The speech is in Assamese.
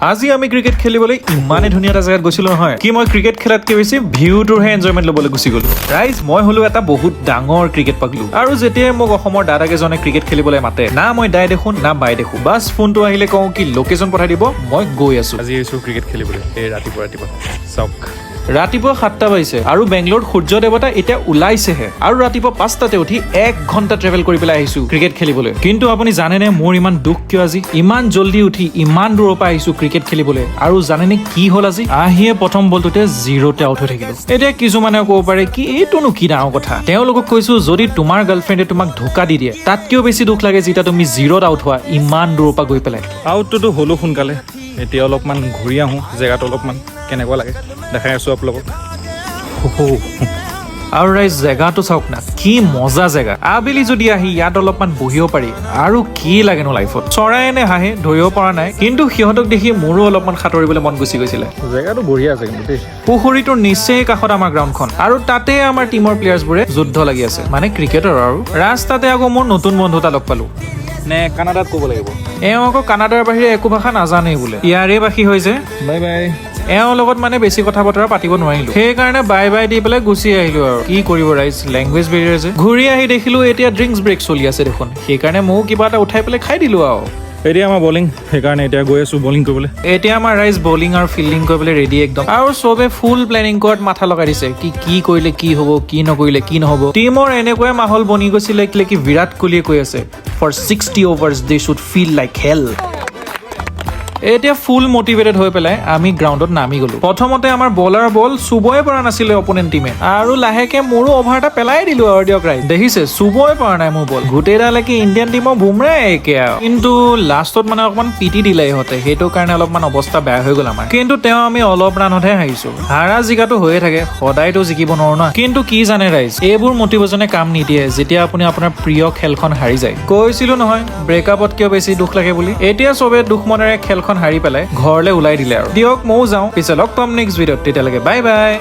আজি আমি ক্ৰিকেট খেলিবলৈ ইমানে ধুনীয়া এটা জায়গাত গৈছিলো নহয় কি মই ক্ৰিকেট খেলাতকৈ বেছি ভিউটোৰহে এনজয়মেণ্ট ল'বলৈ গুচি গ'লো। ৰাইজ মই হলো এটা বহুত ডাঙৰ ক্ৰিকেট পাগলু আৰু যেতিয়াই মোক অসমৰ দাদাকেইজনে ক্ৰিকেট খেলিবলৈ মাতে না মই দাই দেখো না বাই দেখো, বাছ ফোনটো আহিলে কওঁ কি লোকেশ্যন পঠাই দিব, মই গৈ আছো। আজি আহিছো ক্ৰিকেট খেলিবলৈ এই ৰাতিপুৱা চাওক ৰাতিপুৱা 7টা বাজিছে আৰু বেংগলোৰত সূৰ্য দেৱতা এতিয়া ওলাইছেহে আৰু ৰাতিপুৱা 5টাতে উঠি 1 ঘণ্টা ট্ৰেভেল কৰি পেলাই আহিছো ক্ৰিকেট খেলিবলৈ। কিন্তু আপুনি জানেনে মোৰ ইমান দুখ কিয়? আজি ইমান জল্দি উঠি ইমান দূৰৰ পৰা আহিছো ক্ৰিকেট খেলিবলৈ আৰু জানেনে কি হ'ল? আজি আহিয়ে প্ৰথম বলটোতে 0তে আউট হৈ থাকিলো। এতিয়া কিছুমানে ক'ব পাৰে কি এইটোনো কি ডাঙৰ কথা। তেওঁলোকক কৈছো যদি তোমাৰ গাৰ্লফ্ৰেণ্ডে তোমাক ধোকা দি দিয়ে তাতকেও বেছি দুখ লাগে যেতিয়া তুমি 0ত আউট হোৱা ইমান দূৰৰ পৰা গৈ পেলাই। আউটটোতো হ'লো সোনকালে, এতিয়া অলপমান ঘূৰি আহোঁ জেগাটো অলপমান কেনেকুৱা লাগে দেখাই আছো আপোনালোকক। আৰু ৰাইজ জেগাটো চাওক না, কি মজা জেগা। আবেলি যদি আহি ইয়াত অলপমান বহিব পাৰি আৰু কি লাগেনো লাইফত। চৰাই এনে হাঁহে ধৰিব পৰা নাই, কিন্তু সিহঁতক দেখি মোৰো অলপমান সাঁতৰিবলৈ মন গুচি গৈছিলে। জেগাটো বঢ়িয়া আছে কিন্তু দেই। পুখুৰীটোৰ নিচেই কাষত আমাৰ গ্ৰাউণ্ডখন আৰু তাতে আমাৰ টিমৰ প্লেয়াৰ্ছবোৰে যুদ্ধ লাগি আছে, মানে ক্ৰিকেটৰ। আৰু ৰাস্তাতে আকৌ মোৰ নতুন বন্ধু এটা লগ পালো। নে কানাডাত ক'ব লাগিব? এওঁ আকৌ কানাডাৰ বাহিৰে একো ভাষা নাজানেই বোলে, ইয়াৰে বাসী হৈ যে। Bye bye. এওঁৰ লগত মানে বেছি কথা বতৰা পাতিব নোৱাৰিলো, সেইকাৰণে বাই বাই দি পেলাই গুচি আহিলো। আৰু কি কৰিব ৰাইজ, লেংগুৱেজ বেৰিয়াৰ যে। ঘূৰি আহি দেখিলো এতিয়া ড্ৰিংকছ ব্ৰেক চলি আছে দেখোন, সেইকাৰণে ময়ো কিবা এটা উঠাই পেলাই খাই দিলো। আৰু এতিয়া আমাৰ বলিং, সেইকাৰণে এতিয়া গৈ আছো বলিং কৰিবলৈ। এতিয়া আমাৰ ৰাইজ বলিং আৰু ফিল্ডিং কৰিবলৈ ৰেডি একদম, আৰু চবে ফুল প্লেনিং কৰাত মাথা লগাই দিছে কি কৰিলে কি হ'ব, কি নকৰিলে কি নহ'ব। টিমৰ এনেকুৱাই মাহল বনি গৈছিলে কি বিৰাট কোহলিয়ে কৈ আছে for 60 overs they should feel like hell। এতিয়া ফুল মটিভেটেড হৈ পেলাই আমি গ্ৰাউণ্ডত নামি গলো। প্ৰথমতে আমাৰ বলাৰ বল চুবই পৰা নাছিলে অপনেণ্ট টিমে, আৰু লাহেকে মোৰো অভাৰ এটা পেলাই দিলো। আৰু দিয়ক ৰাইজ দেখিছে চুবই পৰা নাই মোৰ বল, গোটেইডালেকে ইণ্ডিয়ান টিমৰ বুমৰাই একে আৰু। কিন্তু লাষ্টত মানে অকমান পিটি দিলে ইহঁতে, সেইটো কাৰণে অলপমান অৱস্থা বেয়া হৈ গ'ল আমাৰ। কিন্তু তেওঁ আমি অলপ ৰানতহে হাৰিছো। হাৰা জিকাটো হৈয়ে থাকে, সদায়তো জিকিব নোৱাৰো ন। কিন্তু কি জানে ৰাইজ, এইবোৰ মটিভেশ্যনে কাম নিদিয়ে যেতিয়া আপুনি আপোনাৰ প্ৰিয় খেলখন হাৰি যায়। কৈছিলো নহয় ব্ৰেকআপত কিয় বেছি দুখ লাগে বুলি। এতিয়া চবে দুখ মনেৰে খেলখন হাৰি পেলাই ঘৰলৈ ওলাই দিলে। আৰু দিয়ক ময়ো যাওঁ, পিছে লগ পাম নেক্সট ভিডিঅ'ত, তেতিয়ালৈকে বাই বাই।